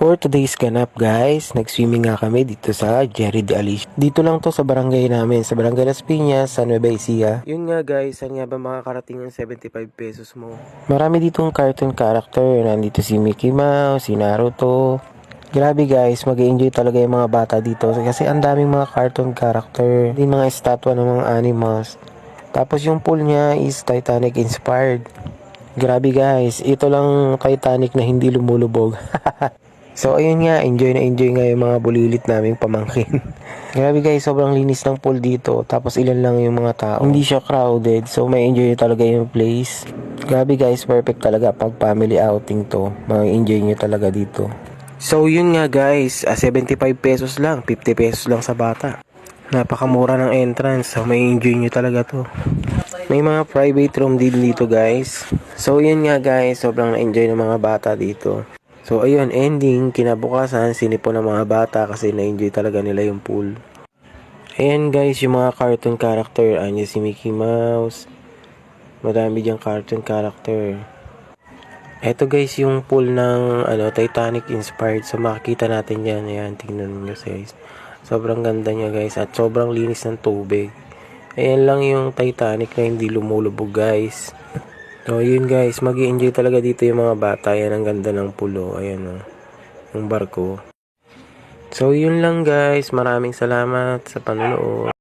For today's ganap guys, nag-swimming nga kami dito sa Jerry de Alicia. Dito lang to sa barangay namin, sa barangay Las Piñas, sa Nueva Ecija. Yun nga guys, saan nga ba makakarating ang 75 pesos mo? Marami ditong cartoon character, nandito si Mickey Mouse, si Naruto. Grabe guys, mag-enjoy talaga yung mga bata dito kasi ang daming mga cartoon character, din mga estatwa ng mga animals. Tapos yung pool niya is Titanic inspired. Grabe guys, ito lang Titanic na hindi lumulubog. So ayun nga, enjoy na enjoy nga yung mga bulilit naming pamangkin. Grabe guys, sobrang linis ng pool dito. Tapos ilan lang yung mga tao. Hindi siya crowded, so may enjoy talaga yung place. Grabe guys, perfect talaga pag family outing to. May enjoy nyo talaga dito. So yun nga guys, 75 pesos lang, 50 pesos lang sa bata. Napakamura ng entrance, so may enjoy nyo talaga to. May mga private room din dito guys. So yun nga guys, sobrang na-enjoy ng mga bata dito. So ayun, ending, kinabukasan, sinipon ng mga bata kasi na-enjoy talaga nila yung pool. Ayan guys, yung mga cartoon character, andyan si Mickey Mouse. Madami diyang cartoon character. Eto guys, yung pool ng Titanic inspired. So makikita natin yan. Ayan, tingnan nyo guys. Sobrang ganda niya guys at sobrang linis ng tubig. Ayan lang yung Titanic na hindi lumulubog guys. So yun guys, mag-i-enjoy talaga dito yung mga bata. Ayan ang ganda ng pulo. Ayan o, yung barko. So yun lang guys, maraming salamat sa panonood.